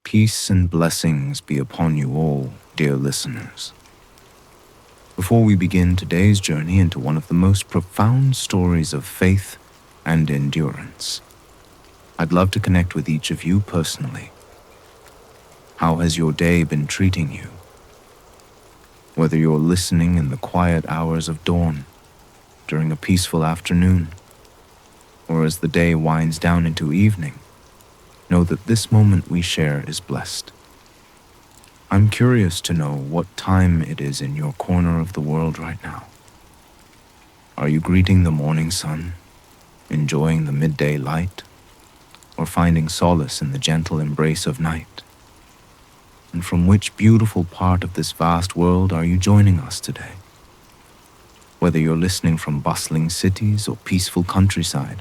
Peace and blessings be upon you all, dear listeners. Before we begin today's journey into one of the most profound stories of faith and endurance, I'd love to connect with each of you personally. How has your day been treating you? Whether you're listening in the quiet hours of dawn, during a peaceful afternoon, or as the day winds down into evening, know that this moment we share is blessed. I'm curious to know what time it is in your corner of the world right now. Are you greeting the morning sun, enjoying the midday light, or finding solace in the gentle embrace of night? And from which beautiful part of this vast world are you joining us today? Whether you're listening from bustling cities or peaceful countryside,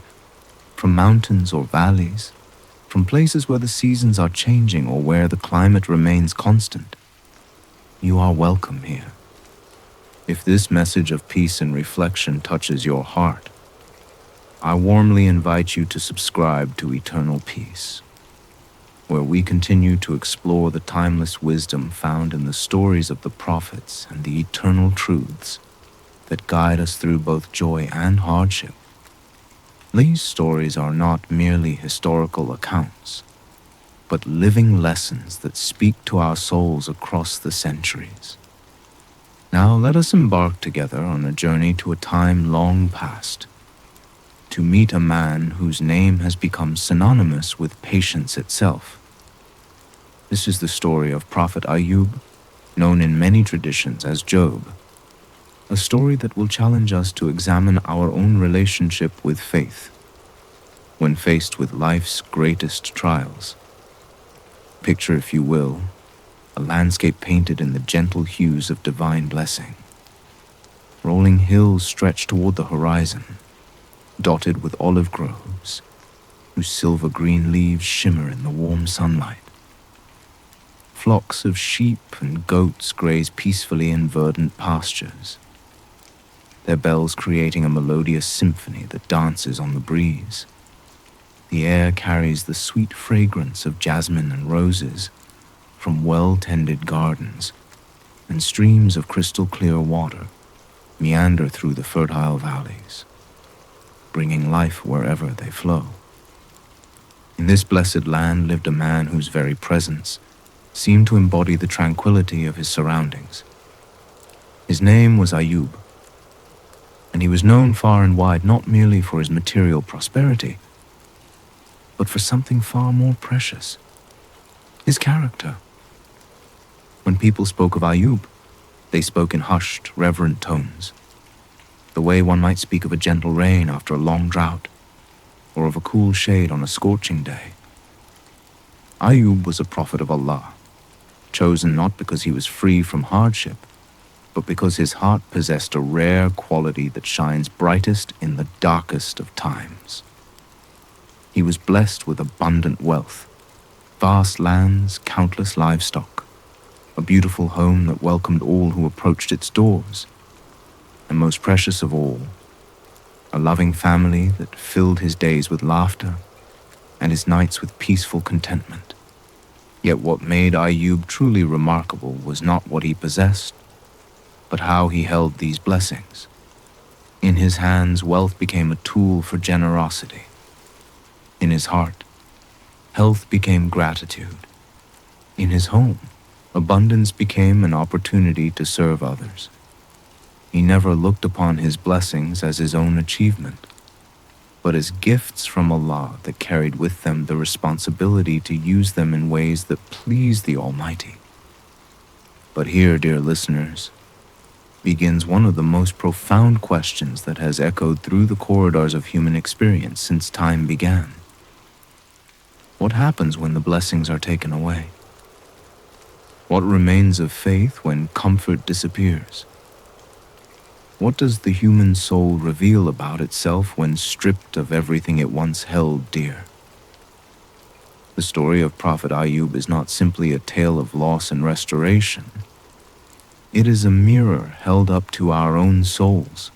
from mountains or valleys, from places where the seasons are changing or where the climate remains constant, you are welcome here. If this message of peace and reflection touches your heart, I warmly invite you to subscribe to Eternal Peace, where we continue to explore the timeless wisdom found in the stories of the prophets and the eternal truths that guide us through both joy and hardship. These stories are not merely historical accounts, but living lessons that speak to our souls across the centuries. Now let us embark together on a journey to a time long past, to meet a man whose name has become synonymous with patience itself. This is the story of Prophet Ayyub, known in many traditions as Job, a story that will challenge us to examine our own relationship with faith when faced with life's greatest trials. Picture, if you will, a landscape painted in the gentle hues of divine blessing. Rolling hills stretch toward the horizon, dotted with olive groves, whose silver-green leaves shimmer in the warm sunlight. Flocks of sheep and goats graze peacefully in verdant pastures, their bells creating a melodious symphony that dances on the breeze. The air carries the sweet fragrance of jasmine and roses from well-tended gardens, and streams of crystal-clear water meander through the fertile valleys, bringing life wherever they flow. In this blessed land lived a man whose very presence seemed to embody the tranquility of his surroundings. His name was Ayyub, and he was known far and wide not merely for his material prosperity, but for something far more precious: his character. When people spoke of Ayyub, they spoke in hushed, reverent tones, the way one might speak of a gentle rain after a long drought, or of a cool shade on a scorching day. Ayyub was a prophet of Allah, chosen not because he was free from hardship, but because his heart possessed a rare quality that shines brightest in the darkest of times. He was blessed with abundant wealth, vast lands, countless livestock, a beautiful home that welcomed all who approached its doors, and most precious of all, a loving family that filled his days with laughter and his nights with peaceful contentment. Yet what made Ayyub truly remarkable was not what he possessed, but how he held these blessings. In his hands, wealth became a tool for generosity. In his heart, health became gratitude. In his home, abundance became an opportunity to serve others. He never looked upon his blessings as his own achievement, but as gifts from Allah that carried with them the responsibility to use them in ways that please the Almighty. But here, dear listeners, begins one of the most profound questions that has echoed through the corridors of human experience since time began. What happens when the blessings are taken away? What remains of faith when comfort disappears? What does the human soul reveal about itself when stripped of everything it once held dear? The story of Prophet Ayyub is not simply a tale of loss and restoration. It is a mirror held up to our own souls,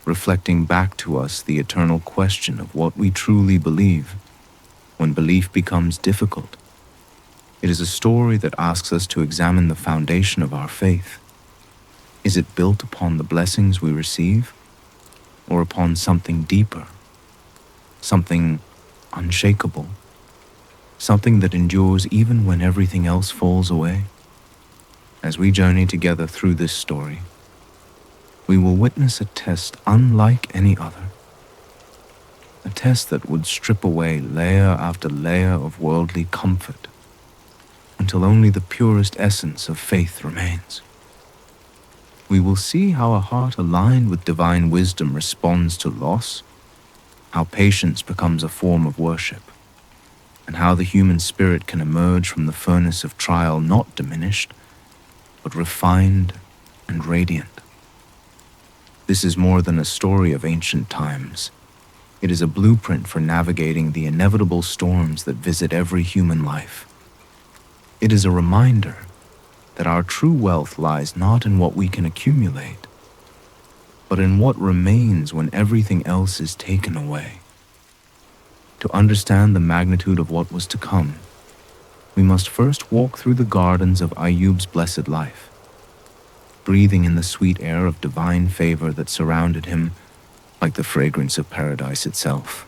reflecting back to us the eternal question of what we truly believe when belief becomes difficult, It is a story that asks us to examine the foundation of our faith. Is it built upon the blessings we receive, or upon something deeper, something unshakable, something that endures even when everything else falls away? As we journey together through this story, we will witness a test unlike any other, a test that would strip away layer after layer of worldly comfort until only the purest essence of faith remains. We will see how a heart aligned with divine wisdom responds to loss, how patience becomes a form of worship, and how the human spirit can emerge from the furnace of trial not diminished, but refined and radiant. This is more than a story of ancient times. It is a blueprint for navigating the inevitable storms that visit every human life. It is a reminder that our true wealth lies not in what we can accumulate, but in what remains when everything else is taken away. To understand the magnitude of what was to come, we must first walk through the gardens of Ayyub's blessed life, breathing in the sweet air of divine favor that surrounded him like the fragrance of paradise itself.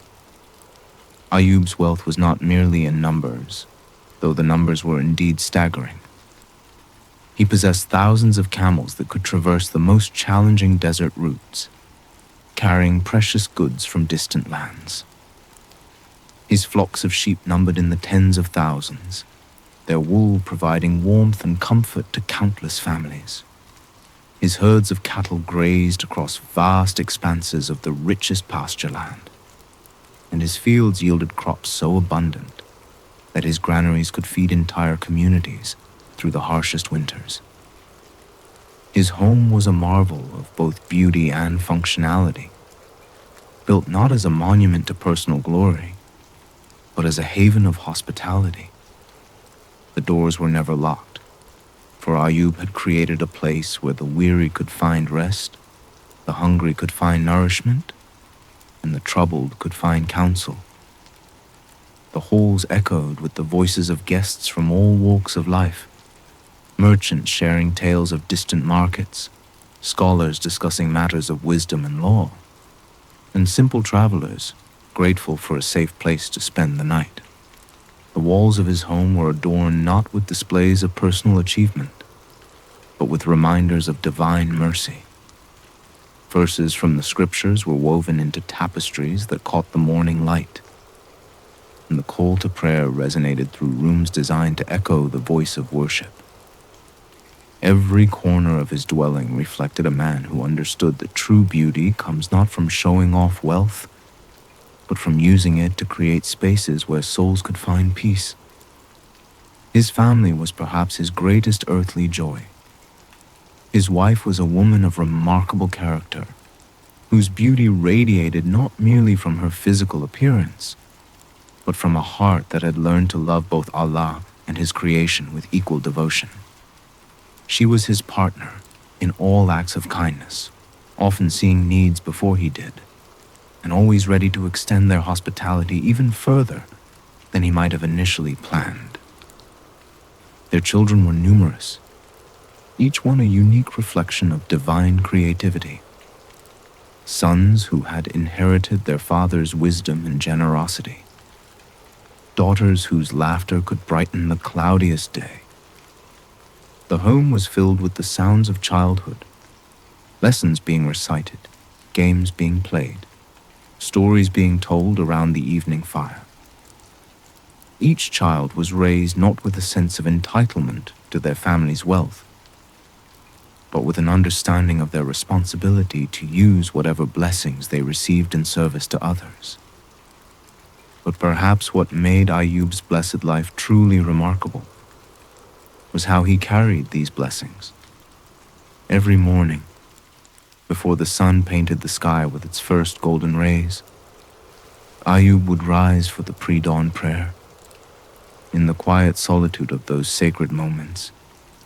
Ayyub's wealth was not merely in numbers, though the numbers were indeed staggering. He possessed thousands of camels that could traverse the most challenging desert routes, carrying precious goods from distant lands. His flocks of sheep numbered in the tens of thousands, their wool providing warmth and comfort to countless families. His herds of cattle grazed across vast expanses of the richest pasture land, and his fields yielded crops so abundant that his granaries could feed entire communities through the harshest winters. His home was a marvel of both beauty and functionality, built not as a monument to personal glory, but as a haven of hospitality. The doors were never locked, for Ayyub had created a place where the weary could find rest, the hungry could find nourishment, and the troubled could find counsel. The halls echoed with the voices of guests from all walks of life, merchants sharing tales of distant markets, scholars discussing matters of wisdom and law, and simple travelers grateful for a safe place to spend the night. The walls of his home were adorned not with displays of personal achievement, but with reminders of divine mercy. Verses from the scriptures were woven into tapestries that caught the morning light, and the call to prayer resonated through rooms designed to echo the voice of worship. Every corner of his dwelling reflected a man who understood that true beauty comes not from showing off wealth, but from using it to create spaces where souls could find peace. His family was perhaps his greatest earthly joy. His wife was a woman of remarkable character, whose beauty radiated not merely from her physical appearance, but from a heart that had learned to love both Allah and His creation with equal devotion. She was his partner in all acts of kindness, often seeing needs before he did, and always ready to extend their hospitality even further than he might have initially planned. Their children were numerous, each one a unique reflection of divine creativity. Sons who had inherited their father's wisdom and generosity, daughters whose laughter could brighten the cloudiest day. The home was filled with the sounds of childhood, lessons being recited, games being played, stories being told around the evening fire. Each child was raised not with a sense of entitlement to their family's wealth, but with an understanding of their responsibility to use whatever blessings they received in service to others. But perhaps what made Ayyub's blessed life truly remarkable was how he carried these blessings. Every morning, before the sun painted the sky with its first golden rays, Ayyub would rise for the pre-dawn prayer. In the quiet solitude of those sacred moments,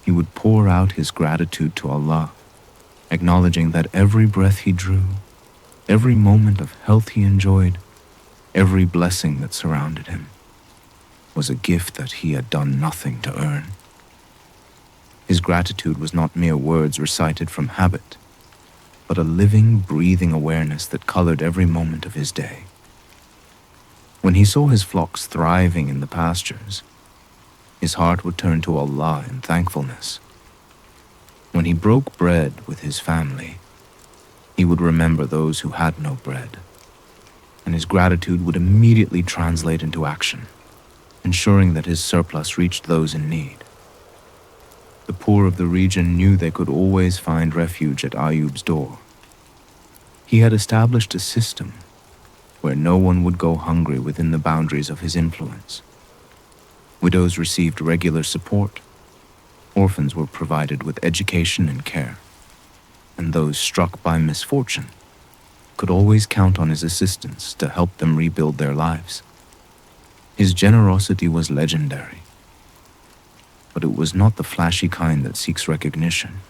he would pour out his gratitude to Allah, acknowledging that every breath he drew, every moment of health he enjoyed, every blessing that surrounded him, was a gift that he had done nothing to earn. His gratitude was not mere words recited from habit, but a living, breathing awareness that colored every moment of his day. When he saw his flocks thriving in the pastures, his heart would turn to Allah in thankfulness. When he broke bread with his family, he would remember those who had no bread, and his gratitude would immediately translate into action, ensuring that his surplus reached those in need. The poor of the region knew they could always find refuge at Ayyub's door. He had established a system where no one would go hungry within the boundaries of his influence. Widows received regular support, orphans were provided with education and care, and those struck by misfortune could always count on his assistance to help them rebuild their lives. His generosity was legendary, but it was not the flashy kind that seeks recognition.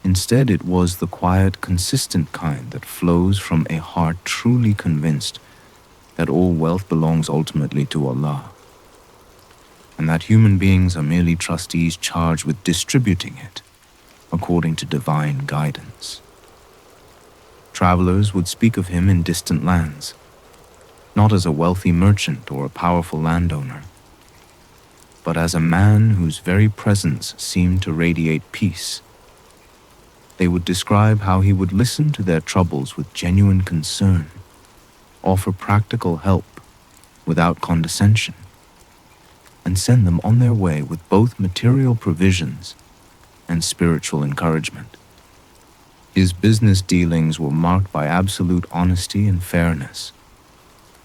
Instead, it was the quiet, consistent kind that flows from a heart truly convinced that all wealth belongs ultimately to Allah, and that human beings are merely trustees charged with distributing it according to divine guidance. Travelers would speak of him in distant lands, not as a wealthy merchant or a powerful landowner, but as a man whose very presence seemed to radiate peace. They would describe how he would listen to their troubles with genuine concern, offer practical help without condescension, and send them on their way with both material provisions and spiritual encouragement. His business dealings were marked by absolute honesty and fairness.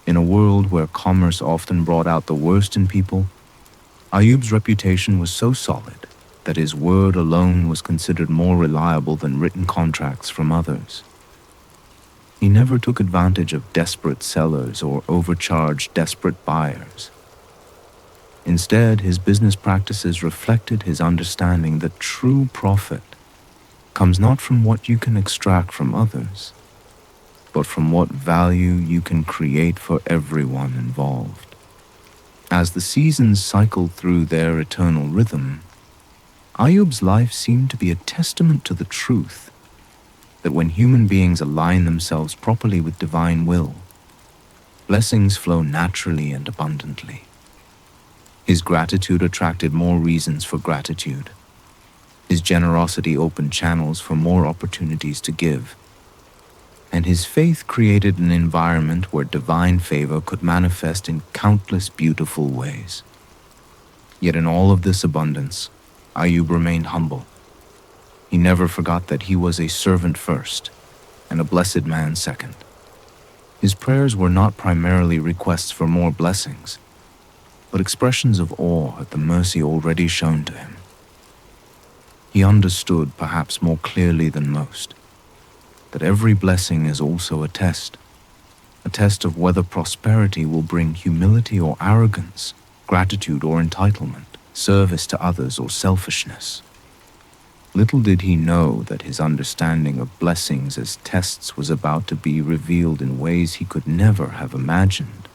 In a world where commerce often brought out the worst in people, Ayyub's reputation was so solid that his word alone was considered more reliable than written contracts from others. He never took advantage of desperate sellers or overcharged desperate buyers. Instead, his business practices reflected his understanding that true profit comes not from what you can extract from others, but from what value you can create for everyone involved. As the seasons cycled through their eternal rhythm, Ayyub's life seemed to be a testament to the truth that when human beings align themselves properly with divine will, blessings flow naturally and abundantly. His gratitude attracted more reasons for gratitude. His generosity opened channels for more opportunities to give, and his faith created an environment where divine favor could manifest in countless beautiful ways. Yet in all of this abundance, Ayyub remained humble. He never forgot that he was a servant first and a blessed man second. His prayers were not primarily requests for more blessings, but expressions of awe at the mercy already shown to him. He understood, perhaps more clearly than most, that every blessing is also a test of whether prosperity will bring humility or arrogance, gratitude or entitlement, service to others or selfishness. Little did he know that his understanding of blessings as tests was about to be revealed in ways he could never have imagined.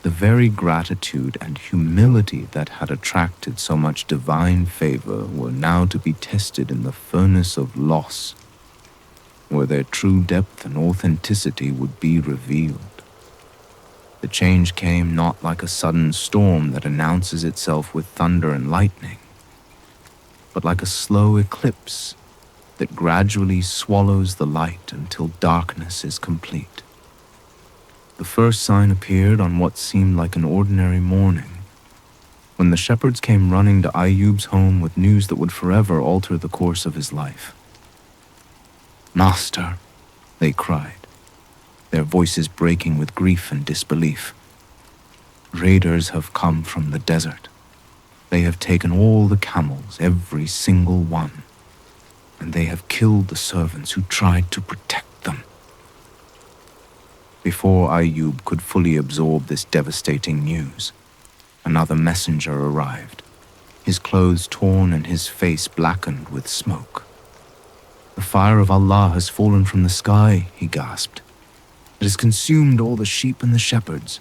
The very gratitude and humility that had attracted so much divine favor were now to be tested in the furnace of loss, where their true depth and authenticity would be revealed. The change came not like a sudden storm that announces itself with thunder and lightning, but like a slow eclipse that gradually swallows the light until darkness is complete. The first sign appeared on what seemed like an ordinary morning, when the shepherds came running to Ayyub's home with news that would forever alter the course of his life. "Master," they cried, their voices breaking with grief and disbelief. "Raiders have come from the desert. They have taken all the camels, every single one, and they have killed the servants who tried to protect them." Before Ayyub could fully absorb this devastating news, another messenger arrived, his clothes torn and his face blackened with smoke. "The fire of Allah has fallen from the sky," he gasped. "It has consumed all the sheep and the shepherds."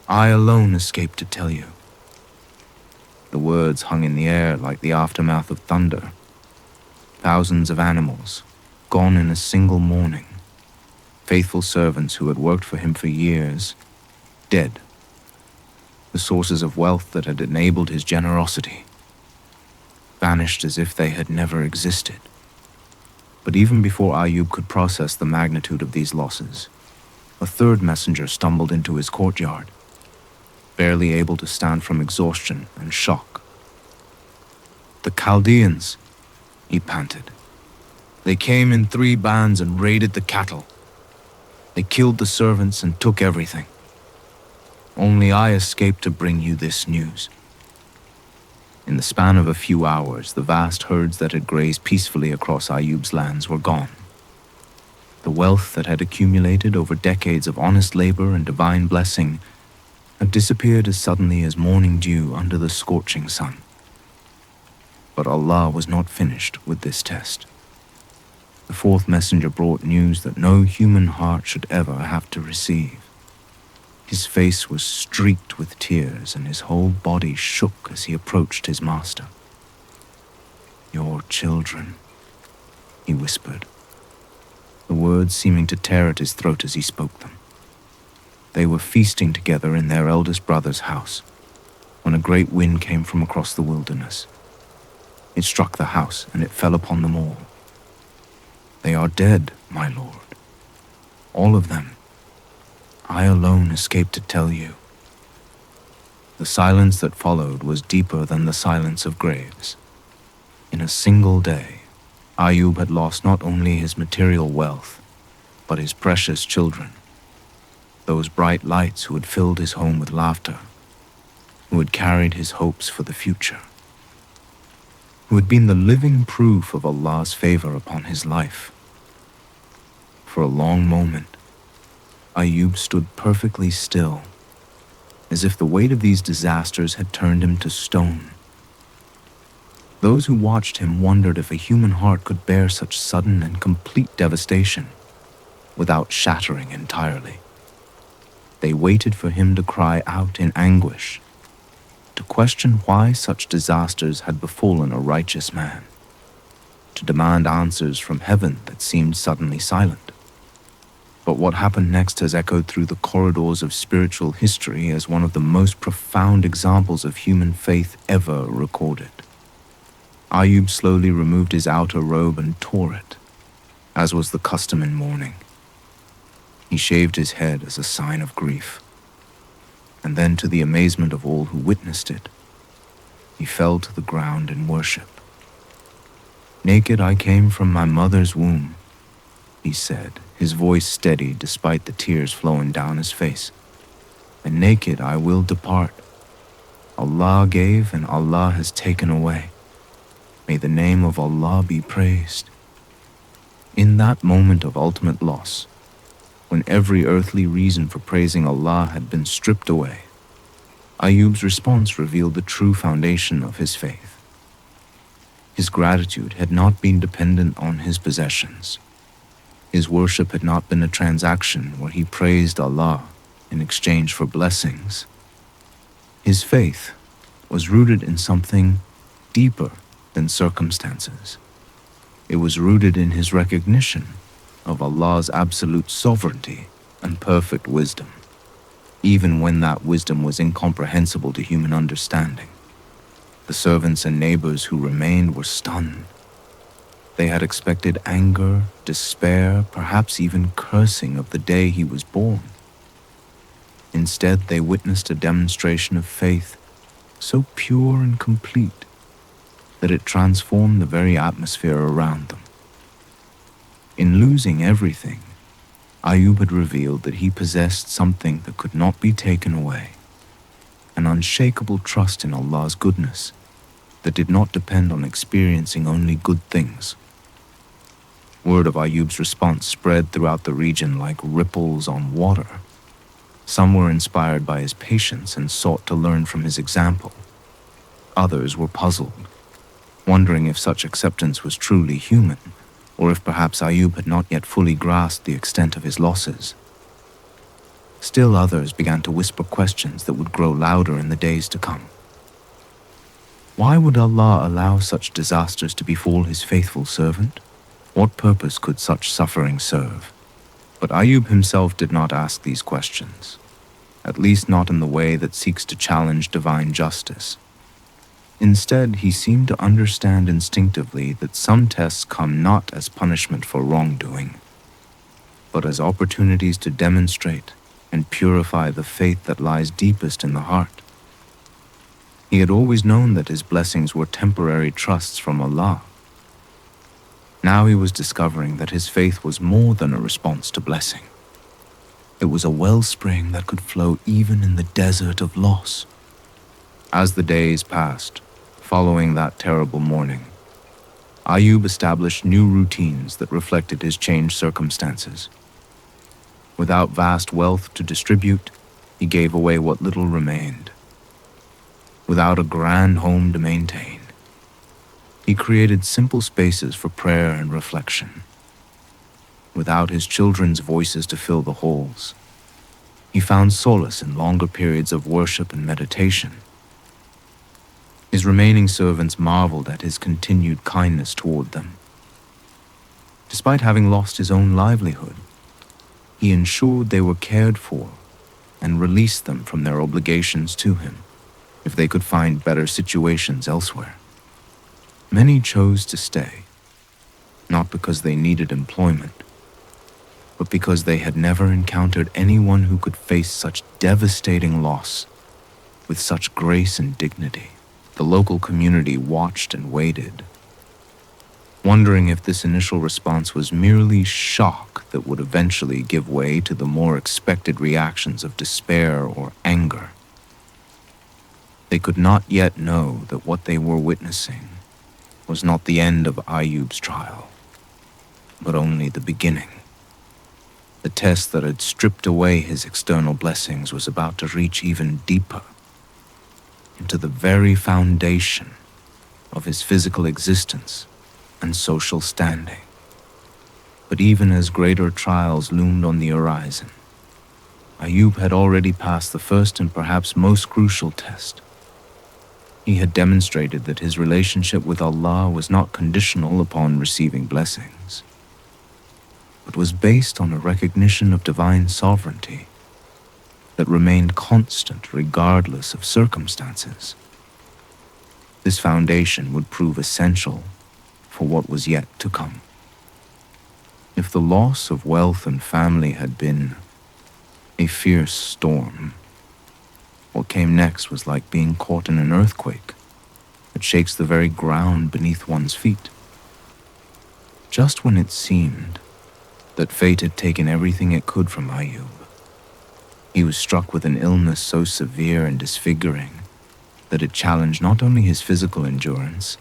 I alone escaped to tell you." The words hung in the air like the aftermath of thunder. Thousands of animals, gone in a single morning. Faithful servants who had worked for him for years, dead. The sources of wealth that had enabled his generosity, vanished as if they had never existed. But even before Ayyub could process the magnitude of these losses, a third messenger stumbled into his courtyard, barely able to stand from exhaustion and shock. "The Chaldeans," he panted. "They came in 3 bands and raided the cattle. They killed the servants and took everything. Only I escaped to bring you this news." In the span of a few hours, the vast herds that had grazed peacefully across Ayyub's lands were gone. The wealth that had accumulated over decades of honest labor and divine blessing had disappeared as suddenly as morning dew under the scorching sun. But Allah was not finished with this test. The fourth messenger brought news that no human heart should ever have to receive. His face was streaked with tears and his whole body shook as he approached his master. "Your children," he whispered, the words seeming to tear at his throat as he spoke them. They were feasting together in their eldest brother's house when a great wind came from across the wilderness. It struck the house and it fell upon them all. "They are dead, my lord. All of them. I alone escaped to tell you." The silence that followed was deeper than the silence of graves. In a single day, Ayyub had lost not only his material wealth, but his precious children. Those bright lights who had filled his home with laughter, who had carried his hopes for the future, who had been the living proof of Allah's favor upon his life. For a long moment, Ayyub stood perfectly still, as if the weight of these disasters had turned him to stone. Those who watched him wondered if a human heart could bear such sudden and complete devastation without shattering entirely. They waited for him to cry out in anguish, to question why such disasters had befallen a righteous man, to demand answers from heaven that seemed suddenly silent. But what happened next has echoed through the corridors of spiritual history as one of the most profound examples of human faith ever recorded. Ayyub slowly removed his outer robe and tore it, as was the custom in mourning. He shaved his head as a sign of grief, and then, to the amazement of all who witnessed it, he fell to the ground in worship. "Naked I came from my mother's womb," he said, his voice steady despite the tears flowing down his face. "And naked I will depart. Allah gave and Allah has taken away. May the name of Allah be praised." In that moment of ultimate loss, when every earthly reason for praising Allah had been stripped away, Ayyub's response revealed the true foundation of his faith. His gratitude had not been dependent on his possessions. His worship had not been a transaction where he praised Allah in exchange for blessings. His faith was rooted in something deeper than circumstances. It was rooted in his recognition of Allah's absolute sovereignty and perfect wisdom, even when that wisdom was incomprehensible to human understanding. The servants and neighbors who remained were stunned. They had expected anger, despair, perhaps even cursing of the day he was born. Instead, they witnessed a demonstration of faith so pure and complete that it transformed the very atmosphere around them. In losing everything, Ayyub had revealed that he possessed something that could not be taken away, an unshakable trust in Allah's goodness that did not depend on experiencing only good things. Word of Ayyub's response spread throughout the region like ripples on water. Some were inspired by his patience and sought to learn from his example. Others were puzzled, wondering if such acceptance was truly human, or if perhaps Ayyub had not yet fully grasped the extent of his losses. Still others began to whisper questions that would grow louder in the days to come. Why would Allah allow such disasters to befall His faithful servant? What purpose could such suffering serve? But Ayyub himself did not ask these questions, at least not in the way that seeks to challenge divine justice. Instead, he seemed to understand instinctively that some tests come not as punishment for wrongdoing, but as opportunities to demonstrate and purify the faith that lies deepest in the heart. He had always known that his blessings were temporary trusts from Allah. Now he was discovering that his faith was more than a response to blessing. It was a wellspring that could flow even in the desert of loss. As the days passed, following that terrible morning, Ayyub established new routines that reflected his changed circumstances. Without vast wealth to distribute, he gave away what little remained. Without a grand home to maintain, he created simple spaces for prayer and reflection. Without his children's voices to fill the halls, he found solace in longer periods of worship and meditation. His remaining servants marveled at his continued kindness toward them. Despite having lost his own livelihood, he ensured they were cared for and released them from their obligations to him if they could find better situations elsewhere. Many chose to stay, not because they needed employment, but because they had never encountered anyone who could face such devastating loss with such grace and dignity. The local community watched and waited, wondering if this initial response was merely shock that would eventually give way to the more expected reactions of despair or anger. They could not yet know that what they were witnessing was not the end of Ayyub's trial, but only the beginning. The test that had stripped away his external blessings was about to reach even deeper into the very foundation of his physical existence and social standing. But even as greater trials loomed on the horizon, Ayyub had already passed the first and perhaps most crucial test. He had demonstrated that his relationship with Allah was not conditional upon receiving blessings, but was based on a recognition of divine sovereignty that remained constant regardless of circumstances. This foundation would prove essential for what was yet to come. If the loss of wealth and family had been a fierce storm, what came next was like being caught in an earthquake that shakes the very ground beneath one's feet. Just when it seemed that fate had taken everything it could from Ayyub, he was struck with an illness so severe and disfiguring that it challenged not only his physical endurance,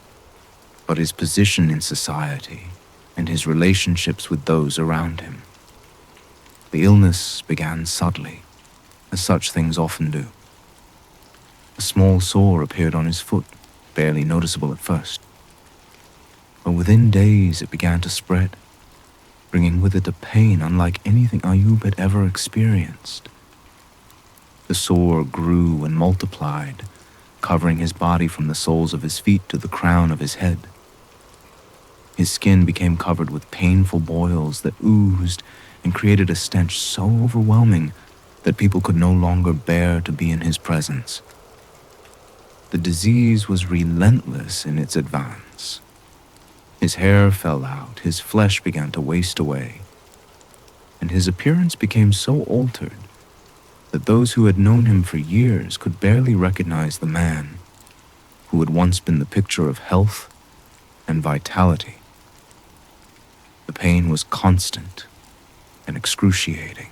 but his position in society and his relationships with those around him. The illness began subtly, as such things often do. A small sore appeared on his foot, barely noticeable at first. But within days it began to spread, bringing with it a pain unlike anything Ayyub had ever experienced. The sore grew and multiplied, covering his body from the soles of his feet to the crown of his head. His skin became covered with painful boils that oozed and created a stench so overwhelming that people could no longer bear to be in his presence. The disease was relentless in its advance. His hair fell out, his flesh began to waste away, and his appearance became so altered that those who had known him for years could barely recognize the man who had once been the picture of health and vitality. The pain was constant and excruciating,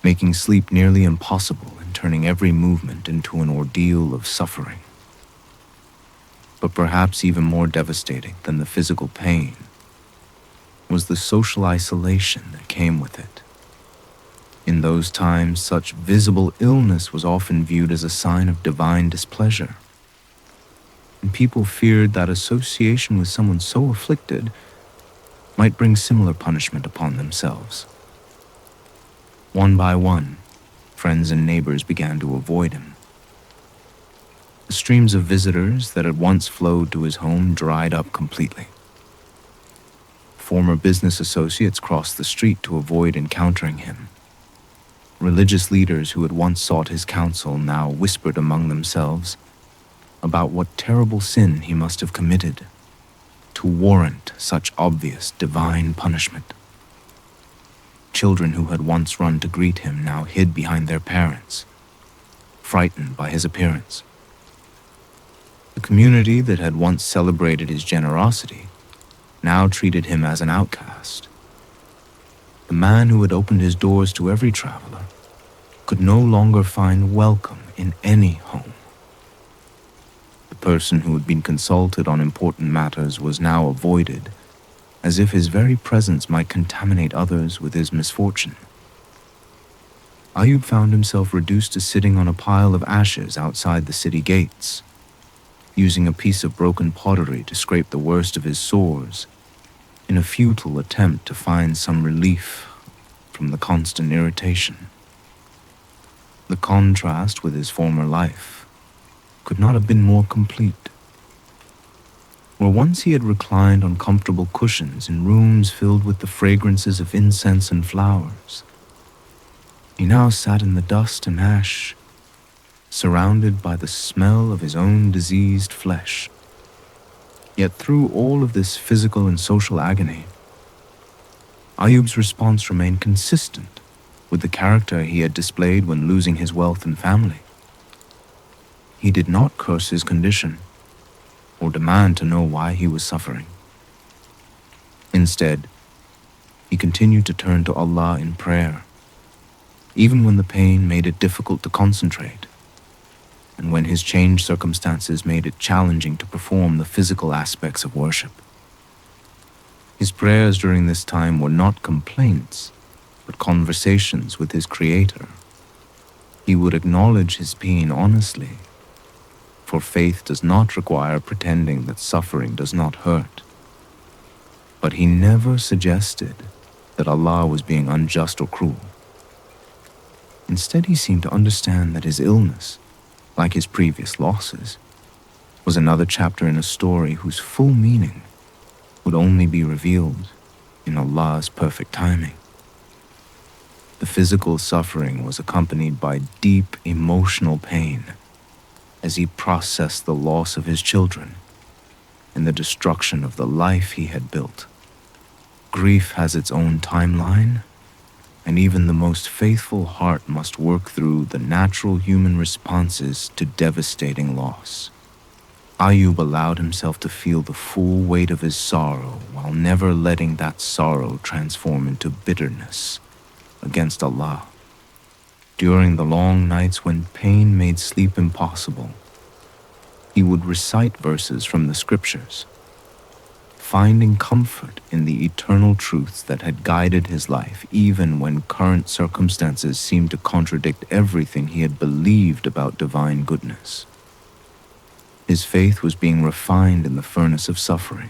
making sleep nearly impossible and turning every movement into an ordeal of suffering. But perhaps even more devastating than the physical pain was the social isolation that came with it. In those times, such visible illness was often viewed as a sign of divine displeasure, and people feared that association with someone so afflicted might bring similar punishment upon themselves. One by one, friends and neighbors began to avoid him. The streams of visitors that had once flowed to his home dried up completely. Former business associates crossed the street to avoid encountering him. Religious leaders who had once sought his counsel now whispered among themselves about what terrible sin he must have committed to warrant such obvious divine punishment. Children who had once run to greet him now hid behind their parents, frightened by his appearance. The community that had once celebrated his generosity now treated him as an outcast. The man who had opened his doors to every traveler could no longer find welcome in any home. The person who had been consulted on important matters was now avoided, as if his very presence might contaminate others with his misfortune. Ayyub found himself reduced to sitting on a pile of ashes outside the city gates, using a piece of broken pottery to scrape the worst of his sores in a futile attempt to find some relief from the constant irritation. The contrast with his former life could not have been more complete. Where once he had reclined on comfortable cushions in rooms filled with the fragrances of incense and flowers, he now sat in the dust and ash, surrounded by the smell of his own diseased flesh. Yet through all of this physical and social agony, Ayyub's response remained consistent with the character he had displayed when losing his wealth and family. He did not curse his condition or demand to know why he was suffering. Instead, he continued to turn to Allah in prayer, even when the pain made it difficult to concentrate, and when his changed circumstances made it challenging to perform the physical aspects of worship. His prayers during this time were not complaints, but conversations with his Creator. He would acknowledge his pain honestly, for faith does not require pretending that suffering does not hurt. But he never suggested that Allah was being unjust or cruel. Instead, he seemed to understand that his illness, like his previous losses, was another chapter in a story whose full meaning would only be revealed in Allah's perfect timing. The physical suffering was accompanied by deep emotional pain as he processed the loss of his children and the destruction of the life he had built. Grief has its own timeline, and even the most faithful heart must work through the natural human responses to devastating loss. Ayyub allowed himself to feel the full weight of his sorrow while never letting that sorrow transform into bitterness against Allah. During the long nights when pain made sleep impossible, he would recite verses from the scriptures, finding comfort in the eternal truths that had guided his life even when current circumstances seemed to contradict everything he had believed about divine goodness. His faith was being refined in the furnace of suffering,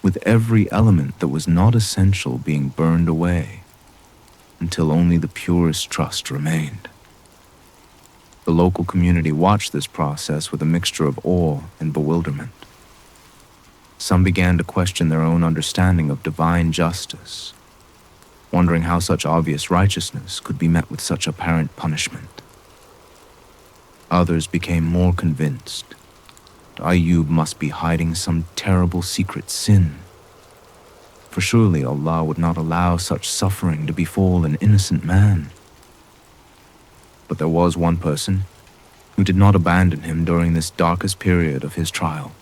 with every element that was not essential being burned away until only the purest trust remained. The local community watched this process with a mixture of awe and bewilderment. Some began to question their own understanding of divine justice, wondering how such obvious righteousness could be met with such apparent punishment. Others became more convinced that Ayyub must be hiding some terrible secret sin, for surely Allah would not allow such suffering to befall an innocent man. But there was one person who did not abandon him during this darkest period of his trial.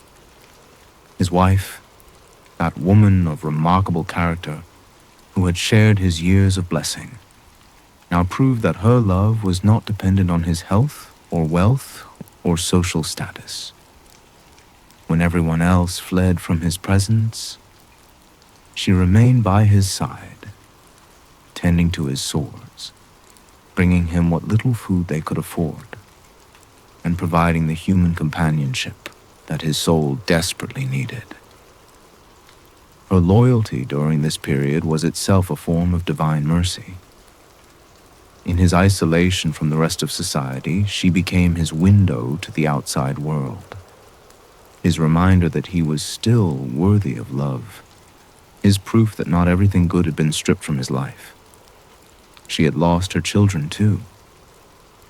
His wife, that woman of remarkable character who had shared his years of blessing, now proved that her love was not dependent on his health or wealth or social status. When everyone else fled from his presence, she remained by his side, tending to his sores, bringing him what little food they could afford, and providing the human companionship that his soul desperately needed. Her loyalty during this period was itself a form of divine mercy, In his isolation from the rest of society, she became his window to the outside world, his reminder that he was still worthy of love, his proof that not everything good had been stripped from his life. She had lost her children too,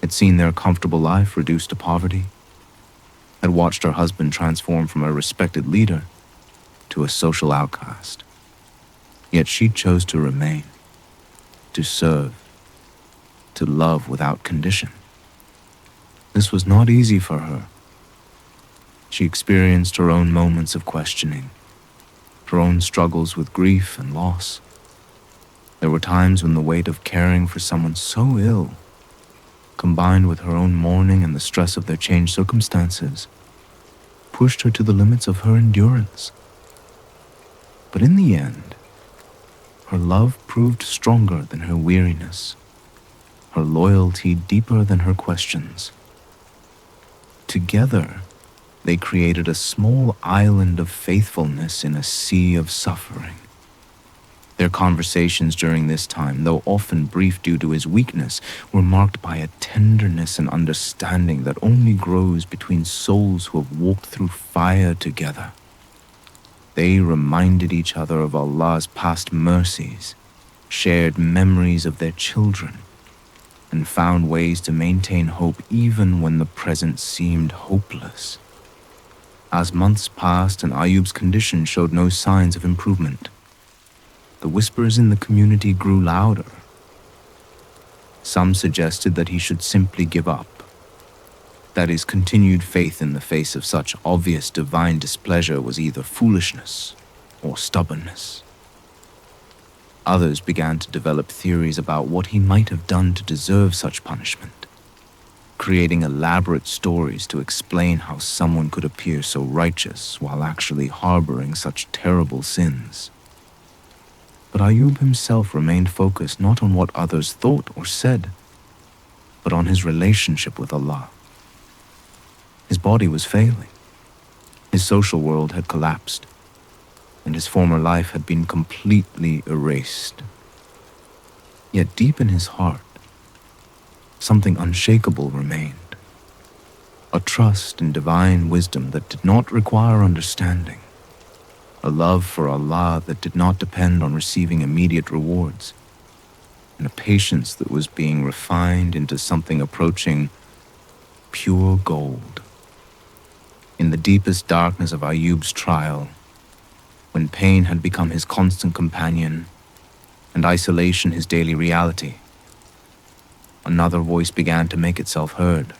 had seen their comfortable life reduced to poverty, had watched her husband transform from a respected leader to a social outcast. Yet she chose to remain, to serve, to love without condition. This was not easy for her. She experienced her own moments of questioning, her own struggles with grief and loss. There were times when the weight of caring for someone so ill, combined with her own mourning and the stress of their changed circumstances, pushed her to the limits of her endurance. But in the end, her love proved stronger than her weariness, her loyalty deeper than her questions. Together, they created a small island of faithfulness in a sea of suffering. Their conversations during this time, though often brief due to his weakness, were marked by a tenderness and understanding that only grows between souls who have walked through fire together. They reminded each other of Allah's past mercies, shared memories of their children, and found ways to maintain hope even when the present seemed hopeless. As months passed and Ayyub's condition showed no signs of improvement, the whispers in the community grew louder. Some suggested that he should simply give up, that his continued faith in the face of such obvious divine displeasure was either foolishness or stubbornness. Others began to develop theories about what he might have done to deserve such punishment, creating elaborate stories to explain how someone could appear so righteous while actually harboring such terrible sins. But Ayyub himself remained focused not on what others thought or said, but on his relationship with Allah. His body was failing, his social world had collapsed, and his former life had been completely erased. Yet deep in his heart, something unshakable remained, a trust in divine wisdom that did not require understanding, a love for Allah that did not depend on receiving immediate rewards, and a patience that was being refined into something approaching pure gold. In the deepest darkness of Ayyub's trial, when pain had become his constant companion and isolation his daily reality, another voice began to make itself heard.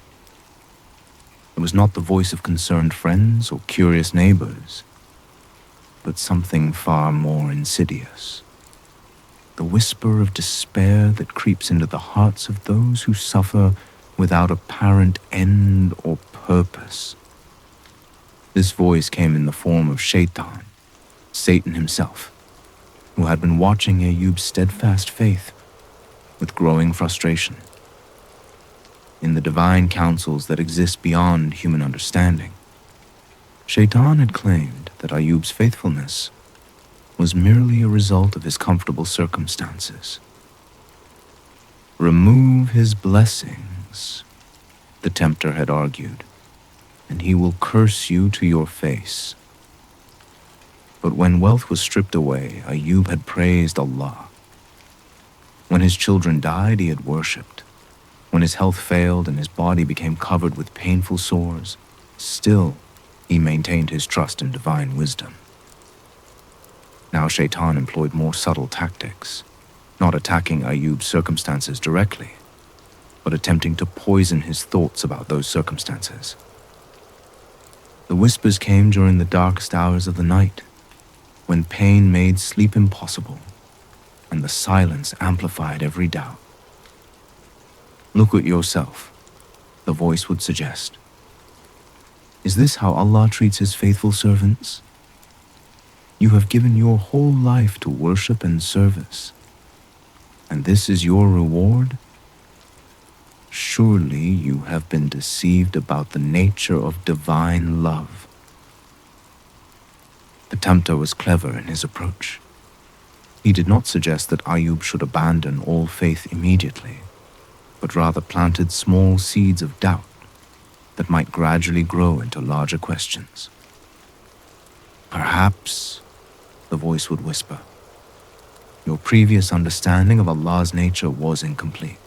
It was not the voice of concerned friends or curious neighbors, but something far more insidious. The whisper of despair that creeps into the hearts of those who suffer without apparent end or purpose. This voice came in the form of Shaytan, Satan himself, who had been watching Ayyub's steadfast faith with growing frustration. In the divine counsels that exist beyond human understanding, Shaytan had claimed that Ayyub's faithfulness was merely a result of his comfortable circumstances. Remove his blessings, the tempter had argued, and he will curse you to your face. But when wealth was stripped away, Ayyub had praised Allah. When his children died, he had worshipped. When his health failed and his body became covered with painful sores, still he maintained his trust in divine wisdom. Now Shaytan employed more subtle tactics, not attacking Ayyub's circumstances directly, but attempting to poison his thoughts about those circumstances. The whispers came during the darkest hours of the night, when pain made sleep impossible, and the silence amplified every doubt. Look at yourself, the voice would suggest. Is this how Allah treats his faithful servants? You have given your whole life to worship and service, and this is your reward? Surely you have been deceived about the nature of divine love. The tempter was clever in his approach. He did not suggest that Ayyub should abandon all faith immediately. but rather planted small seeds of doubt that might gradually grow into larger questions. Perhaps, the voice would whisper, your previous understanding of Allah's nature was incomplete.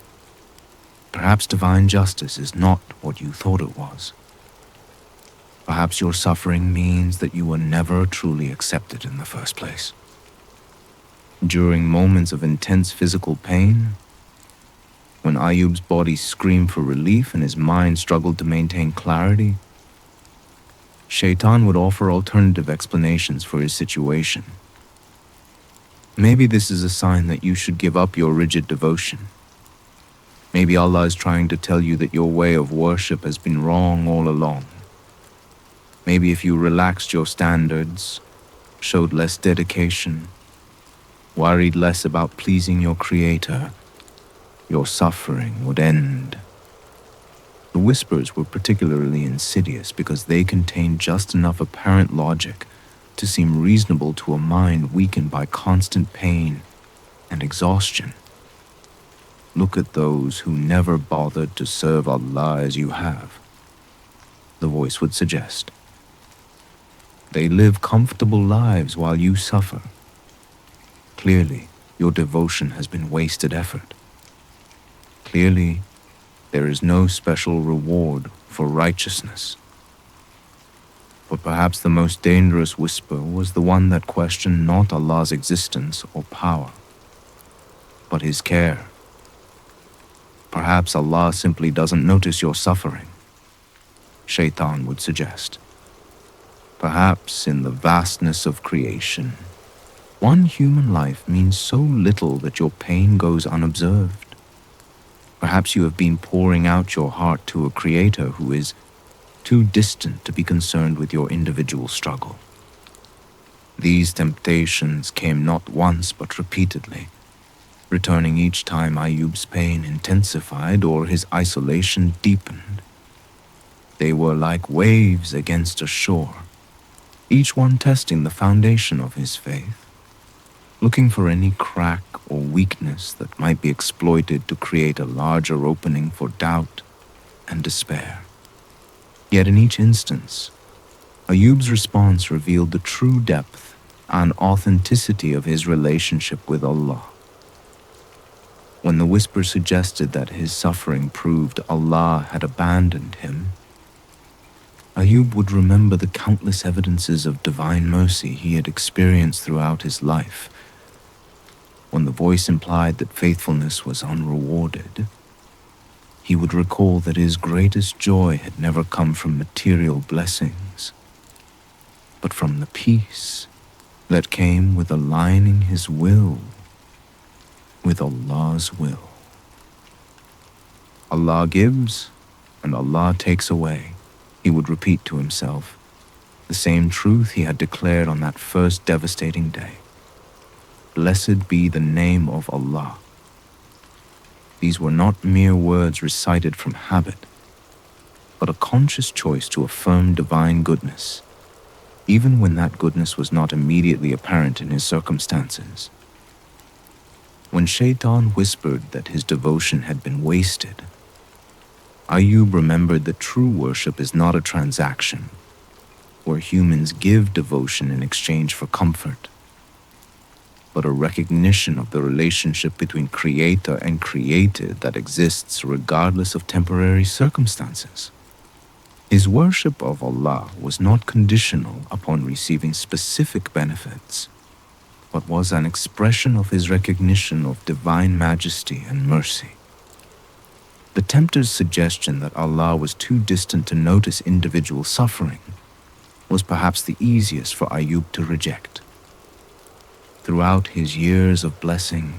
Perhaps divine justice is not what you thought it was. Perhaps your suffering means that you were never truly accepted in the first place. During moments of intense physical pain, when Ayyub's body screamed for relief and his mind struggled to maintain clarity, Shaytan would offer alternative explanations for his situation. Maybe this is a sign that you should give up your rigid devotion. Maybe Allah is trying to tell you that your way of worship has been wrong all along. Maybe if you relaxed your standards, showed less dedication, worried less about pleasing your Creator, your suffering would end. The whispers were particularly insidious because they contained just enough apparent logic to seem reasonable to a mind weakened by constant pain and exhaustion. Look at those who never bothered to serve Allah as you have, the voice would suggest. They live comfortable lives while you suffer. Clearly, your devotion has been wasted effort. Clearly, there is no special reward for righteousness. But perhaps the most dangerous whisper was the one that questioned not Allah's existence or power, but His care. Perhaps Allah simply doesn't notice your suffering, Shaytan would suggest. Perhaps in the vastness of creation, one human life means so little that your pain goes unobserved. Perhaps you have been pouring out your heart to a Creator who is too distant to be concerned with your individual struggle. These temptations came not once but repeatedly, returning each time Ayyub's pain intensified or his isolation deepened. They were like waves against a shore, each one testing the foundation of his faith, looking for any crack or weakness that might be exploited to create a larger opening for doubt and despair. Yet in each instance, Ayyub's response revealed the true depth and authenticity of his relationship with Allah. When the whisper suggested that his suffering proved Allah had abandoned him, Ayyub would remember the countless evidences of divine mercy he had experienced throughout his life. When the voice implied that faithfulness was unrewarded, he would recall that his greatest joy had never come from material blessings, but from the peace that came with aligning his will with Allah's will. Allah gives and Allah takes away, he would repeat to himself, the same truth he had declared on that first devastating day. Blessed be the name of Allah. These were not mere words recited from habit, but a conscious choice to affirm divine goodness, even when that goodness was not immediately apparent in his circumstances. When Shaytan whispered that his devotion had been wasted, Ayyub remembered that true worship is not a transaction, where humans give devotion in exchange for comfort, but a recognition of the relationship between Creator and created that exists regardless of temporary circumstances. His worship of Allah was not conditional upon receiving specific benefits, but was an expression of his recognition of divine majesty and mercy. The tempter's suggestion that Allah was too distant to notice individual suffering was perhaps the easiest for Ayyub to reject. Throughout his years of blessing,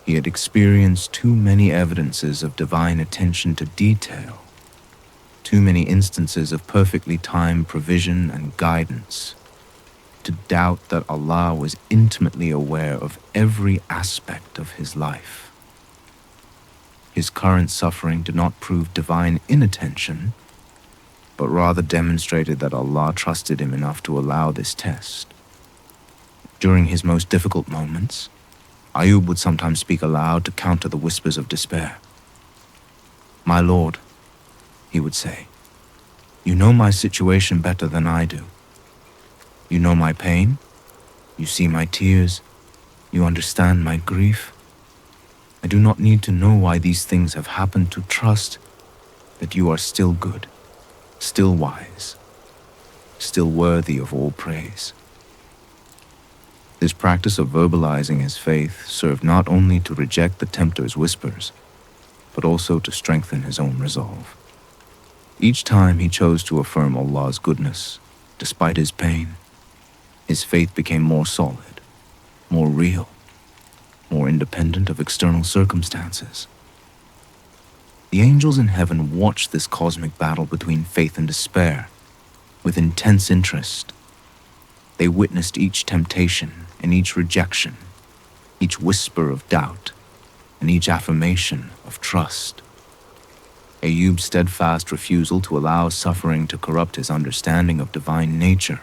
he had experienced too many evidences of divine attention to detail, too many instances of perfectly timed provision and guidance, to doubt that Allah was intimately aware of every aspect of his life. His current suffering did not prove divine inattention, but rather demonstrated that Allah trusted him enough to allow this test. During his most difficult moments, Ayyub would sometimes speak aloud to counter the whispers of despair. "My Lord," he would say, "you know my situation better than I do. You know my pain, you see my tears, you understand my grief. I do not need to know why these things have happened to trust that you are still good, still wise, still worthy of all praise." This practice of verbalizing his faith served not only to reject the tempter's whispers, but also to strengthen his own resolve. Each time he chose to affirm Allah's goodness, despite his pain, his faith became more solid, more real, more independent of external circumstances. The angels in heaven watched this cosmic battle between faith and despair with intense interest. They witnessed each temptation and each rejection, each whisper of doubt and each affirmation of trust. Ayyub's steadfast refusal to allow suffering to corrupt his understanding of divine nature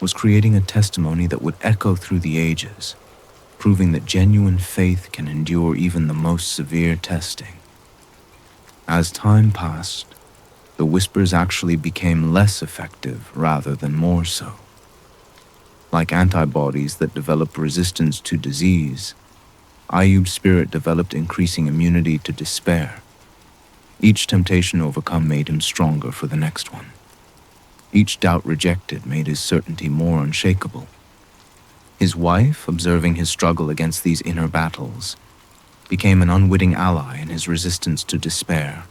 was creating a testimony that would echo through the ages, proving that genuine faith can endure even the most severe testing. As time passed, the whispers actually became less effective rather than more so. Like antibodies that develop resistance to disease, Ayyub's spirit developed increasing immunity to despair. Each temptation overcome made him stronger for the next one. Each doubt rejected made his certainty more unshakable. His wife, observing his struggle against these inner battles, became an unwitting ally in his resistance to despair.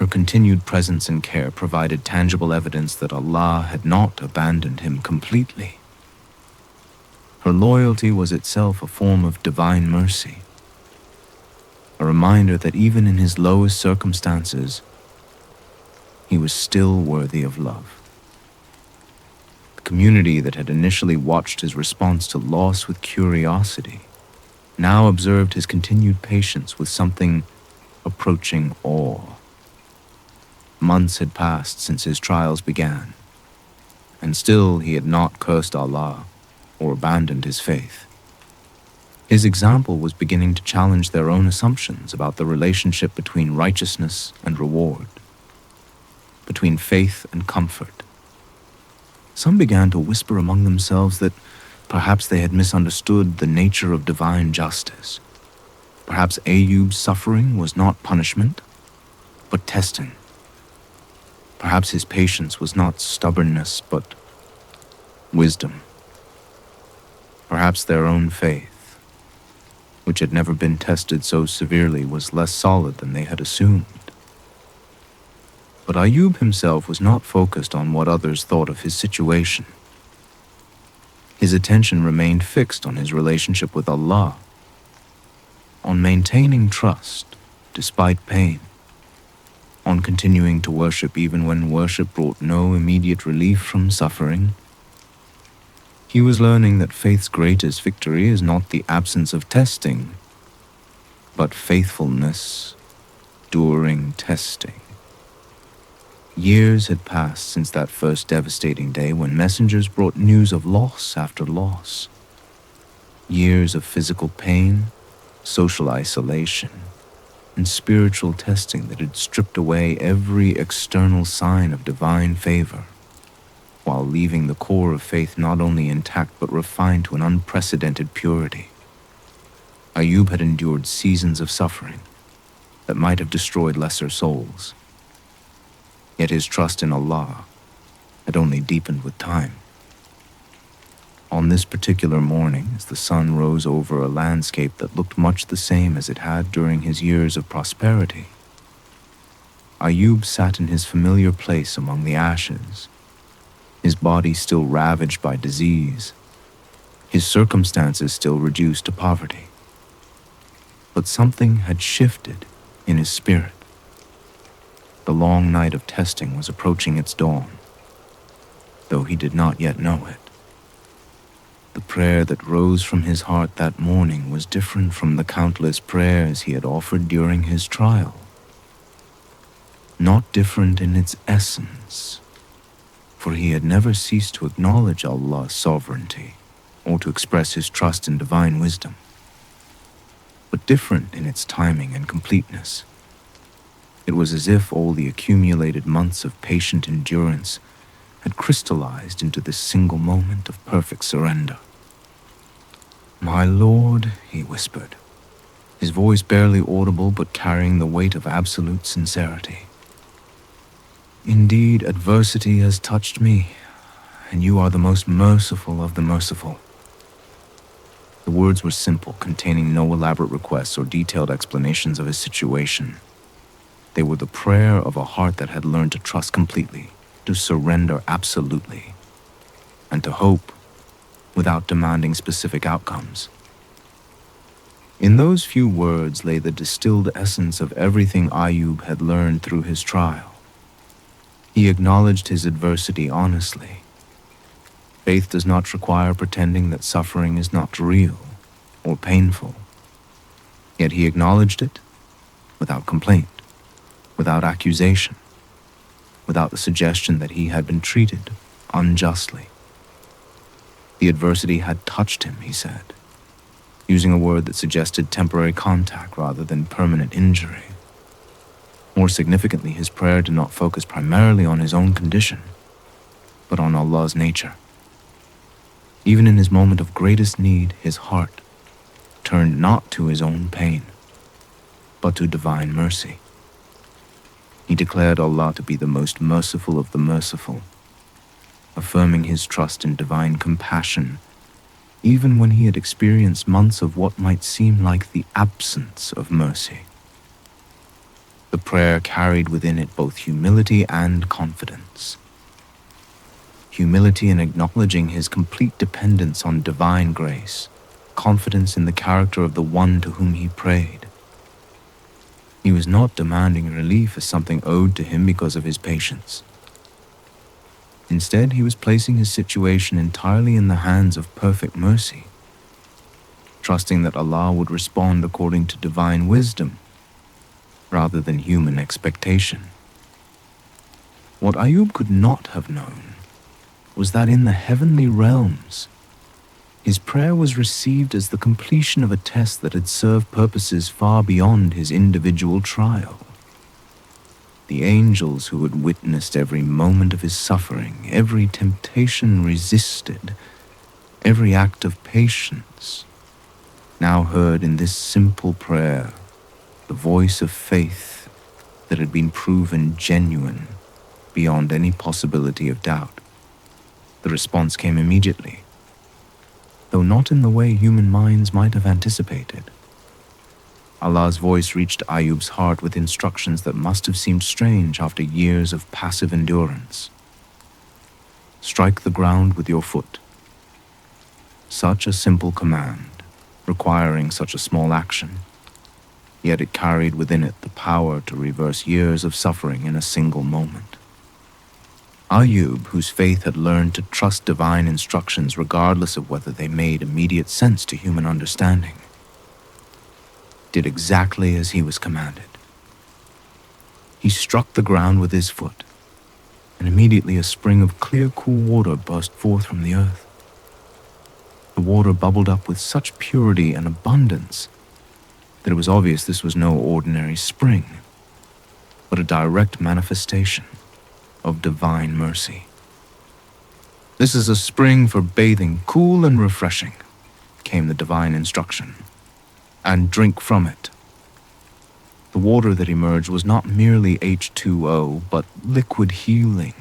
Her continued presence and care provided tangible evidence that Allah had not abandoned him completely. Her loyalty was itself a form of divine mercy, a reminder that even in his lowest circumstances, he was still worthy of love. The community that had initially watched his response to loss with curiosity now observed his continued patience with something approaching awe. Months had passed since his trials began, and still he had not cursed Allah or abandoned his faith. His example was beginning to challenge their own assumptions about the relationship between righteousness and reward, between faith and comfort. Some began to whisper among themselves that perhaps they had misunderstood the nature of divine justice. Perhaps Ayyub's suffering was not punishment, but testing. Perhaps his patience was not stubbornness, but wisdom. Perhaps their own faith, which had never been tested so severely, was less solid than they had assumed. But Ayyub himself was not focused on what others thought of his situation. His attention remained fixed on his relationship with Allah, on maintaining trust despite pain, on continuing to worship even when worship brought no immediate relief from suffering. He was learning that faith's greatest victory is not the absence of testing, but faithfulness during testing. Years had passed since that first devastating day when messengers brought news of loss after loss. Years of physical pain, social isolation, and spiritual testing that had stripped away every external sign of divine favor, while leaving the core of faith not only intact but refined to an unprecedented purity. Ayyub had endured seasons of suffering that might have destroyed lesser souls. Yet his trust in Allah had only deepened with time. On this particular morning, as the sun rose over a landscape that looked much the same as it had during his years of prosperity, Ayyub sat in his familiar place among the ashes, his body still ravaged by disease, his circumstances still reduced to poverty. But something had shifted in his spirit. The long night of testing was approaching its dawn, though he did not yet know it. The prayer that rose from his heart that morning was different from the countless prayers he had offered during his trial. Not different in its essence, for he had never ceased to acknowledge Allah's sovereignty or to express his trust in divine wisdom, but different in its timing and completeness. It was as if all the accumulated months of patient endurance had crystallized into this single moment of perfect surrender. "My Lord," he whispered, his voice barely audible but carrying the weight of absolute sincerity. "Indeed, adversity has touched me, and you are the most merciful of the merciful." The words were simple, containing no elaborate requests or detailed explanations of his situation. They were the prayer of a heart that had learned to trust completely, to surrender absolutely, and to hope without demanding specific outcomes. In those few words lay the distilled essence of everything Ayyub had learned through his trial. He acknowledged his adversity honestly. Faith does not require pretending that suffering is not real or painful. Yet he acknowledged it without complaint, without accusation, without the suggestion that he had been treated unjustly. The adversity had touched him, he said, using a word that suggested temporary contact rather than permanent injury. More significantly, his prayer did not focus primarily on his own condition, but on Allah's nature. Even in his moment of greatest need, his heart turned not to his own pain, but to divine mercy. He declared Allah to be the most merciful of the merciful, affirming his trust in divine compassion, even when he had experienced months of what might seem like the absence of mercy. The prayer carried within it both humility and confidence. Humility in acknowledging his complete dependence on divine grace, confidence in the character of the one to whom he prayed. He was not demanding relief as something owed to him because of his patience. Instead, he was placing his situation entirely in the hands of perfect mercy, trusting that Allah would respond according to divine wisdom rather than human expectation. What Ayyub could not have known was that in the heavenly realms, his prayer was received as the completion of a test that had served purposes far beyond his individual trial. The angels who had witnessed every moment of his suffering, every temptation resisted, every act of patience, now heard in this simple prayer the voice of faith that had been proven genuine beyond any possibility of doubt. The response came immediately, though not in the way human minds might have anticipated. Allah's voice reached Ayyub's heart with instructions that must have seemed strange after years of passive endurance. Strike the ground with your foot. Such a simple command, requiring such a small action, yet it carried within it the power to reverse years of suffering in a single moment. Ayyub, whose faith had learned to trust divine instructions regardless of whether they made immediate sense to human understanding, did exactly as he was commanded. He struck the ground with his foot, and immediately a spring of clear, cool water burst forth from the earth. The water bubbled up with such purity and abundance that it was obvious this was no ordinary spring, but a direct manifestation of divine mercy. "This is a spring for bathing, cool and refreshing," came the divine instruction, "and drink from it." The water that emerged was not merely H2O, but liquid healing,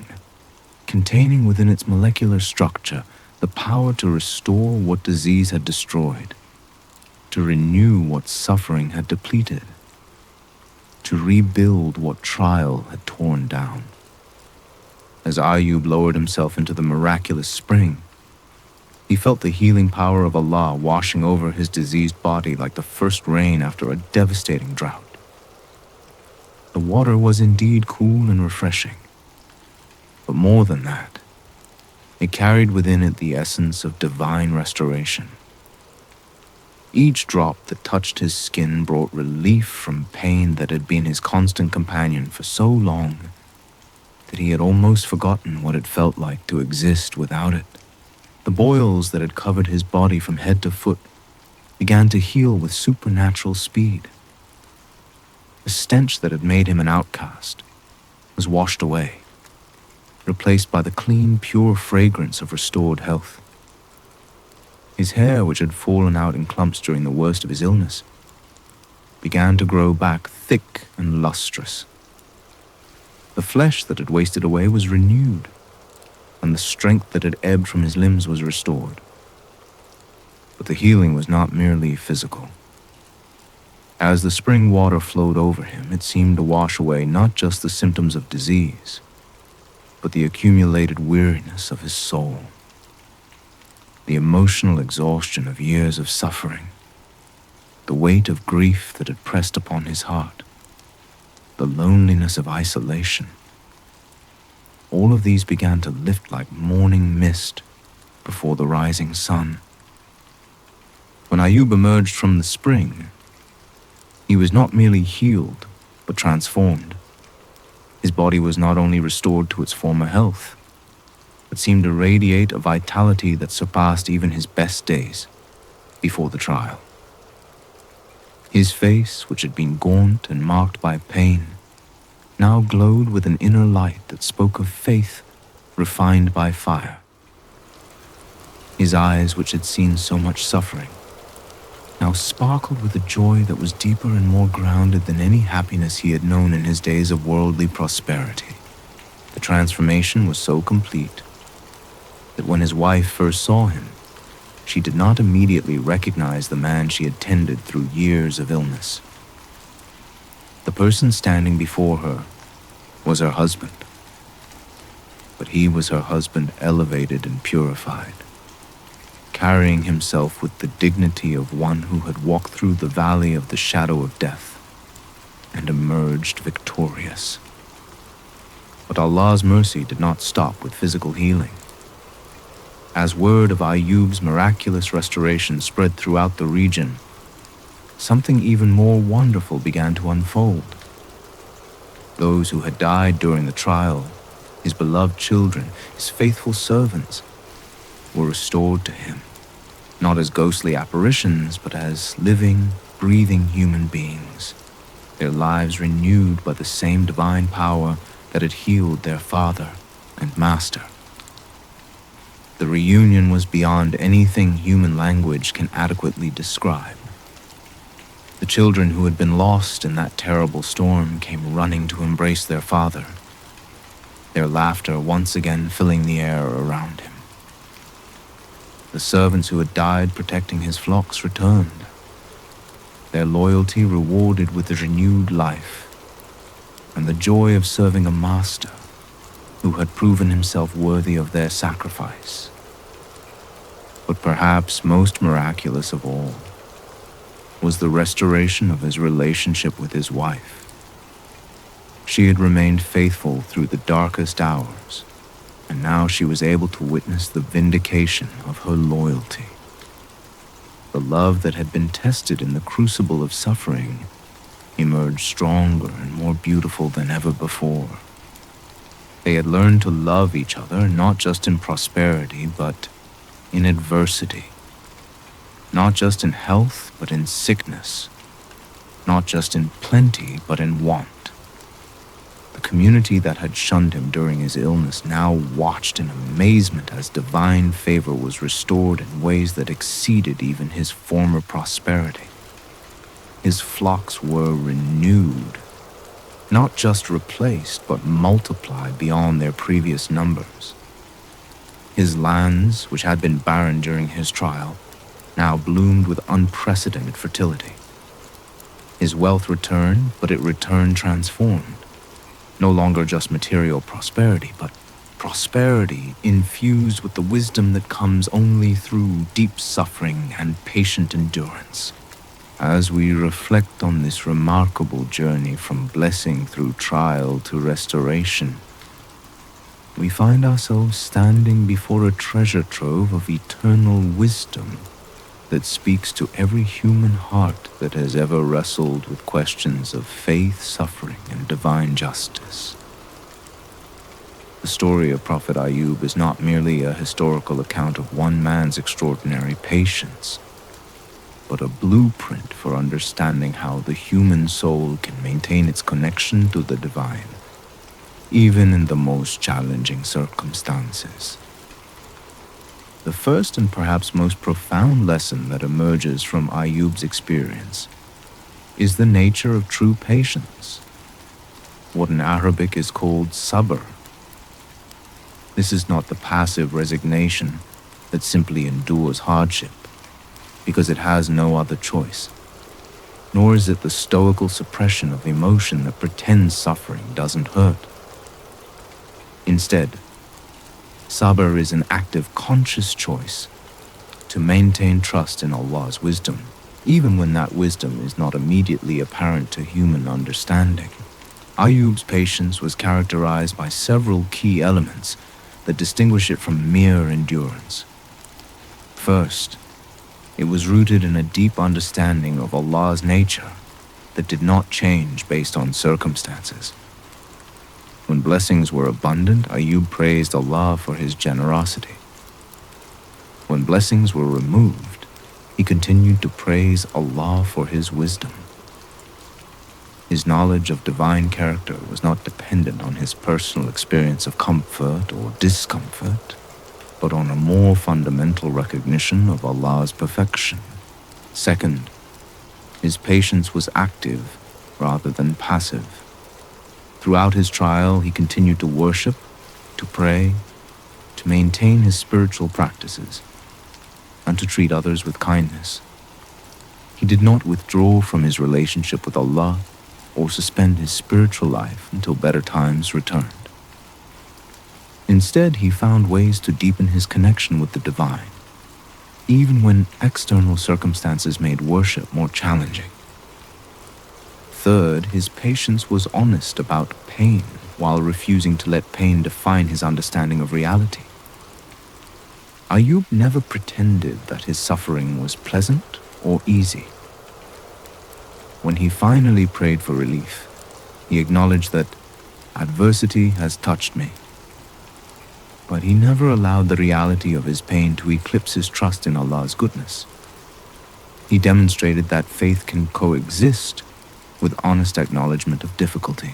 containing within its molecular structure the power to restore what disease had destroyed, to renew what suffering had depleted, to rebuild what trial had torn down. As Ayyub lowered himself into the miraculous spring, he felt the healing power of Allah washing over his diseased body like the first rain after a devastating drought. The water was indeed cool and refreshing, but more than that, it carried within it the essence of divine restoration. Each drop that touched his skin brought relief from pain that had been his constant companion for so long that he had almost forgotten what it felt like to exist without it. The boils that had covered his body from head to foot began to heal with supernatural speed. The stench that had made him an outcast was washed away, replaced by the clean, pure fragrance of restored health. His hair, which had fallen out in clumps during the worst of his illness, began to grow back thick and lustrous. The flesh that had wasted away was renewed, and the strength that had ebbed from his limbs was restored. But the healing was not merely physical. As the spring water flowed over him, it seemed to wash away not just the symptoms of disease, but the accumulated weariness of his soul, the emotional exhaustion of years of suffering, the weight of grief that had pressed upon his heart, the loneliness of isolation. All of these began to lift like morning mist before the rising sun. When Ayyub emerged from the spring, he was not merely healed, but transformed. His body was not only restored to its former health, but seemed to radiate a vitality that surpassed even his best days before the trial. His face, which had been gaunt and marked by pain, now glowed with an inner light that spoke of faith refined by fire. His eyes, which had seen so much suffering, now sparkled with a joy that was deeper and more grounded than any happiness he had known in his days of worldly prosperity. The transformation was so complete that when his wife first saw him, she did not immediately recognize the man she had tended through years of illness. The person standing before her was her husband, but he was her husband elevated and purified, carrying himself with the dignity of one who had walked through the valley of the shadow of death and emerged victorious. But Allah's mercy did not stop with physical healing. As word of Ayyub's miraculous restoration spread throughout the region, something even more wonderful began to unfold. Those who had died during the trial, his beloved children, his faithful servants, were restored to him, not as ghostly apparitions, but as living, breathing human beings, their lives renewed by the same divine power that had healed their father and master. The reunion was beyond anything human language can adequately describe. The children who had been lost in that terrible storm came running to embrace their father, their laughter once again filling the air around him. The servants who had died protecting his flocks returned, their loyalty rewarded with a renewed life, and the joy of serving a master who had proven himself worthy of their sacrifice. But perhaps most miraculous of all was the restoration of his relationship with his wife. She had remained faithful through the darkest hours, and now she was able to witness the vindication of her loyalty. The love that had been tested in the crucible of suffering emerged stronger and more beautiful than ever before. They had learned to love each other not just in prosperity, but in adversity. Not just in health, but in sickness. Not just in plenty, but in want. The community that had shunned him during his illness now watched in amazement as divine favor was restored in ways that exceeded even his former prosperity. His flocks were renewed, not just replaced, but multiplied beyond their previous numbers. His lands, which had been barren during his trial, now bloomed with unprecedented fertility. His wealth returned, but it returned transformed. No longer just material prosperity, but prosperity infused with the wisdom that comes only through deep suffering and patient endurance. As we reflect on this remarkable journey from blessing through trial to restoration, we find ourselves standing before a treasure trove of eternal wisdom that speaks to every human heart that has ever wrestled with questions of faith, suffering, and divine justice. The story of Prophet Ayyub is not merely a historical account of one man's extraordinary patience. but a blueprint for understanding how the human soul can maintain its connection to the divine, even in the most challenging circumstances. The first and perhaps most profound lesson that emerges from Ayyub's experience is the nature of true patience, what in Arabic is called sabr. This is not the passive resignation that simply endures hardship because it has no other choice, nor is it the stoical suppression of emotion that pretends suffering doesn't hurt. Instead, sabr is an active, conscious choice to maintain trust in Allah's wisdom, even when that wisdom is not immediately apparent to human understanding. Ayyub's patience was characterized by several key elements that distinguish it from mere endurance. First, it was rooted in a deep understanding of Allah's nature that did not change based on circumstances. When blessings were abundant, Ayyub praised Allah for His generosity. When blessings were removed, he continued to praise Allah for His wisdom. His knowledge of divine character was not dependent on his personal experience of comfort or discomfort, but on a more fundamental recognition of Allah's perfection. Second, his patience was active rather than passive. Throughout his trial, he continued to worship, to pray, to maintain his spiritual practices, and to treat others with kindness. He did not withdraw from his relationship with Allah or suspend his spiritual life until better times returned. Instead, he found ways to deepen his connection with the divine, even when external circumstances made worship more challenging. Third, his patience was honest about pain while refusing to let pain define his understanding of reality. Ayyub never pretended that his suffering was pleasant or easy. When he finally prayed for relief, he acknowledged that adversity has touched me. But he never allowed the reality of his pain to eclipse his trust in Allah's goodness. He demonstrated that faith can coexist with honest acknowledgement of difficulty.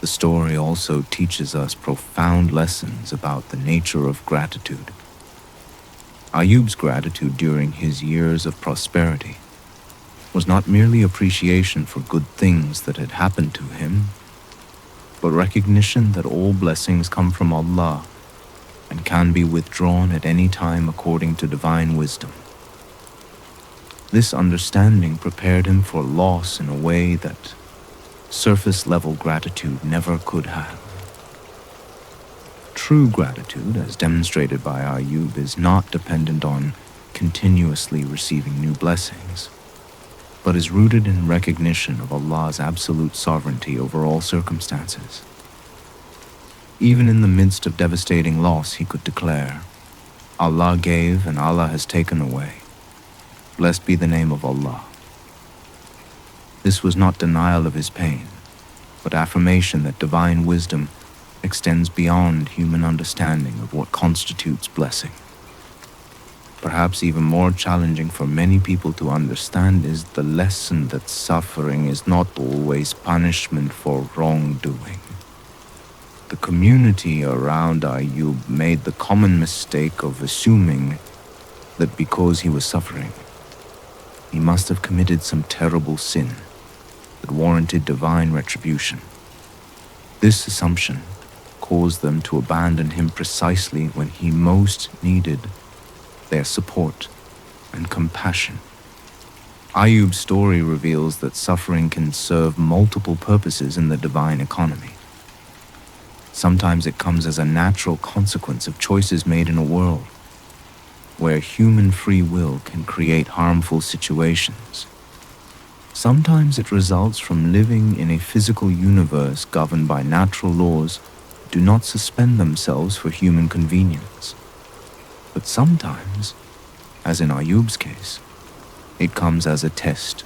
The story also teaches us profound lessons about the nature of gratitude. Ayyub's gratitude during his years of prosperity was not merely appreciation for good things that had happened to him, but recognition that all blessings come from Allah and can be withdrawn at any time according to divine wisdom. This understanding prepared him for loss in a way that surface-level gratitude never could have. True gratitude, as demonstrated by Ayyub, is not dependent on continuously receiving new blessings, but is rooted in recognition of Allah's absolute sovereignty over all circumstances. Even in the midst of devastating loss, he could declare, Allah gave and Allah has taken away. Blessed be the name of Allah. This was not denial of his pain, but affirmation that divine wisdom extends beyond human understanding of what constitutes blessing. Perhaps even more challenging for many people to understand is the lesson that suffering is not always punishment for wrongdoing. The community around Ayyub made the common mistake of assuming that because he was suffering, he must have committed some terrible sin that warranted divine retribution. This assumption caused them to abandon him precisely when he most needed their support and compassion. Ayyub's story reveals that suffering can serve multiple purposes in the divine economy. Sometimes it comes as a natural consequence of choices made in a world where human free will can create harmful situations. Sometimes it results from living in a physical universe governed by natural laws that do not suspend themselves for human convenience. But sometimes, as in Ayyub's case, it comes as a test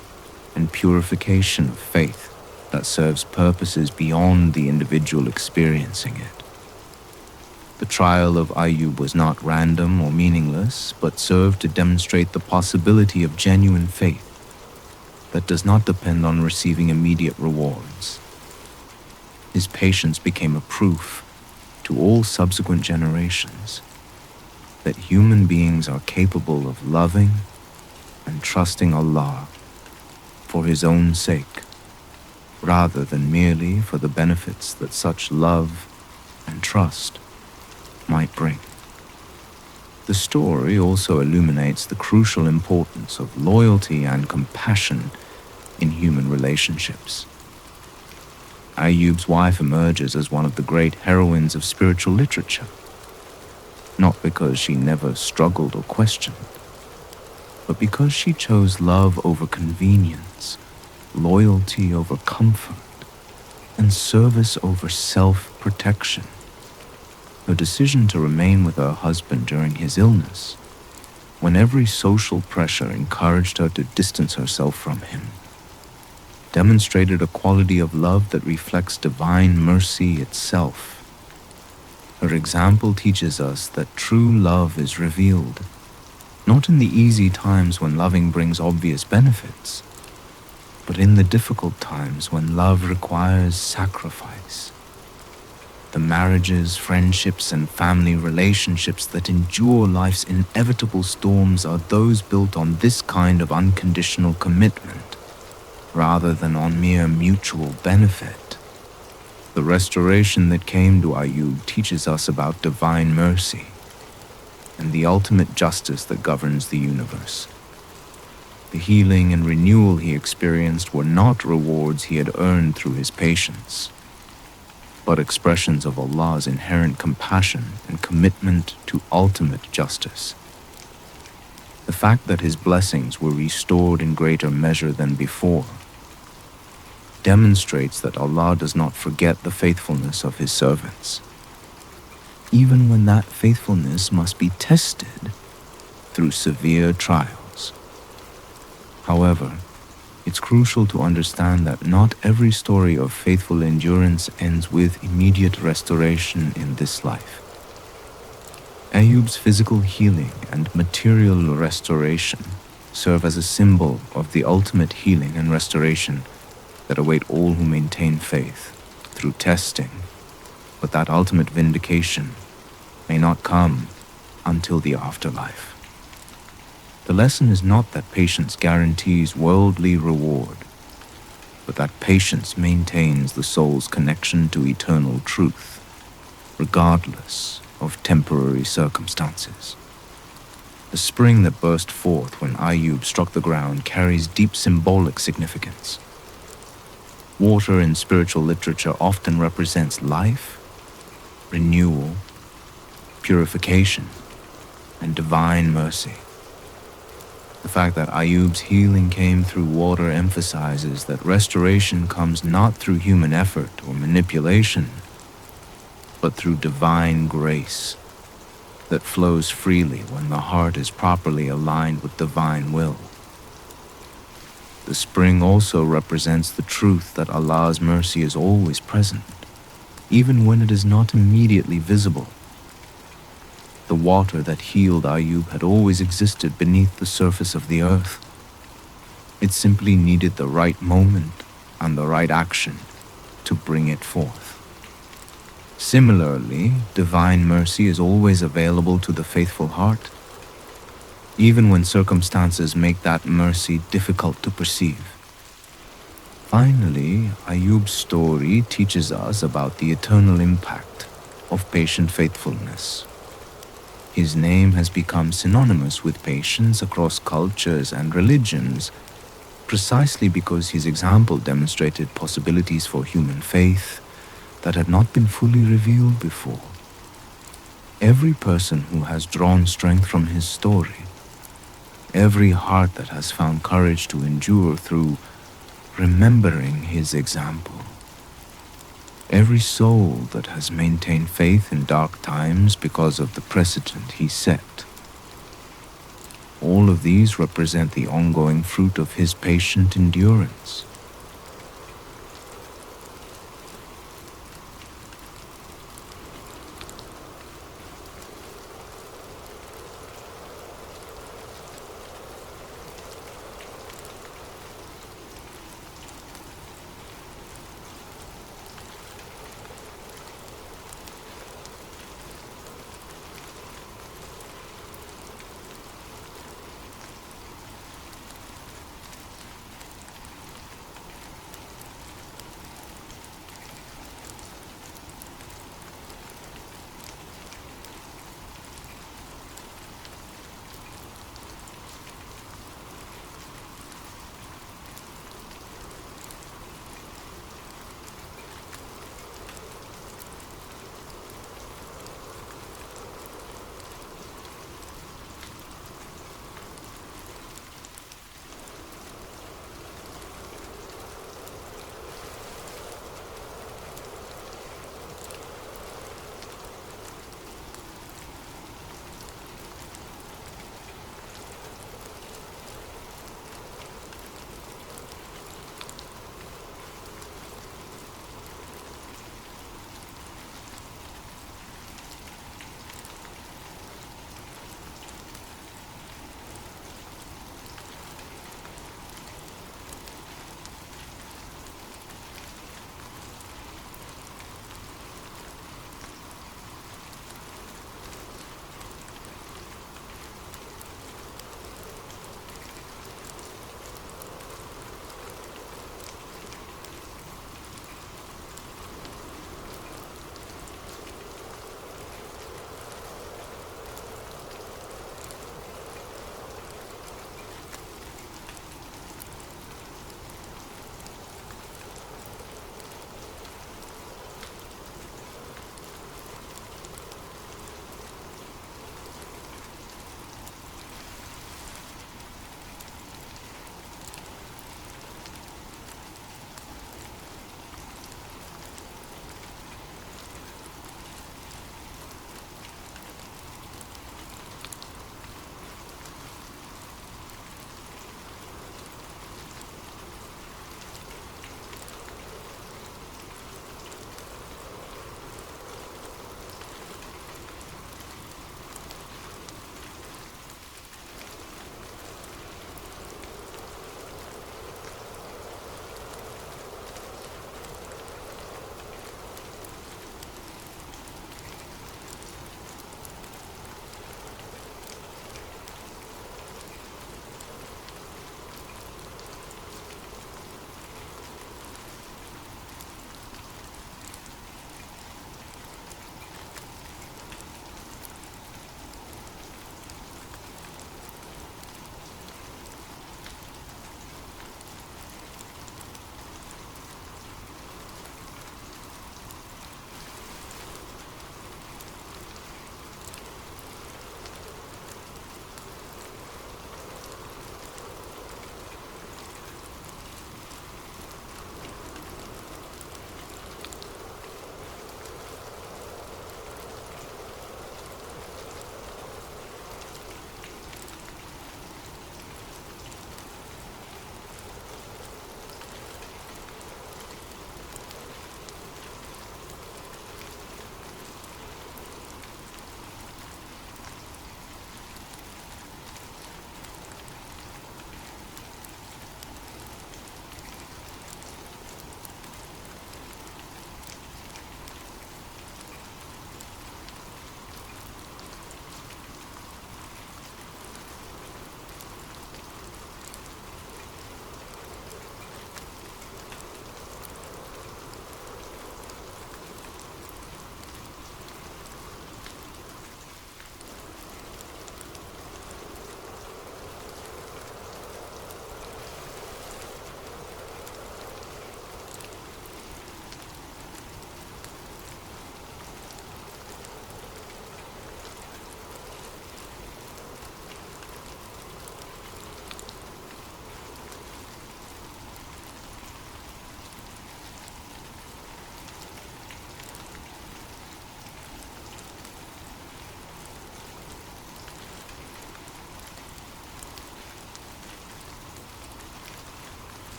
and purification of faith that serves purposes beyond the individual experiencing it. The trial of Ayyub was not random or meaningless, but served to demonstrate the possibility of genuine faith that does not depend on receiving immediate rewards. His patience became a proof to all subsequent generations that human beings are capable of loving and trusting Allah for His own sake, rather than merely for the benefits that such love and trust might bring. The story also illuminates the crucial importance of loyalty and compassion in human relationships. Ayyub's wife emerges as one of the great heroines of spiritual literature, not because she never struggled or questioned, but because she chose love over convenience, loyalty over comfort, and service over self-protection. Her decision to remain with her husband during his illness, when every social pressure encouraged her to distance herself from him, demonstrated a quality of love that reflects divine mercy itself. Her example teaches us that true love is revealed, not in the easy times when loving brings obvious benefits, but in the difficult times when love requires sacrifice. The marriages, friendships, and family relationships that endure life's inevitable storms are those built on this kind of unconditional commitment, rather than on mere mutual benefit. The restoration that came to Ayyub teaches us about divine mercy and the ultimate justice that governs the universe. The healing and renewal he experienced were not rewards he had earned through his patience, but expressions of Allah's inherent compassion and commitment to ultimate justice. The fact that his blessings were restored in greater measure than before demonstrates that Allah does not forget the faithfulness of His servants, even when that faithfulness must be tested through severe trials. However, it's crucial to understand that not every story of faithful endurance ends with immediate restoration in this life. Ayyub's physical healing and material restoration serve as a symbol of the ultimate healing and restoration that await all who maintain faith through testing, but that ultimate vindication may not come until the afterlife. The lesson is not that patience guarantees worldly reward, but that patience maintains the soul's connection to eternal truth, regardless of temporary circumstances. The spring that burst forth when Ayyub struck the ground carries deep symbolic significance. Water in spiritual literature often represents life, renewal, purification, and divine mercy. The fact that Ayyub's healing came through water emphasizes that restoration comes not through human effort or manipulation, but through divine grace that flows freely when the heart is properly aligned with divine will. The spring also represents the truth that Allah's mercy is always present, even when it is not immediately visible. The water that healed Ayyub had always existed beneath the surface of the earth. It simply needed the right moment and the right action to bring it forth. Similarly, divine mercy is always available to the faithful heart, even when circumstances make that mercy difficult to perceive. Finally, Ayyub's story teaches us about the eternal impact of patient faithfulness. His name has become synonymous with patience across cultures and religions, precisely because his example demonstrated possibilities for human faith that had not been fully revealed before. Every person who has drawn strength from his story, every heart that has found courage to endure through remembering his example, every soul that has maintained faith in dark times because of the precedent he set. All of these represent the ongoing fruit of his patient endurance,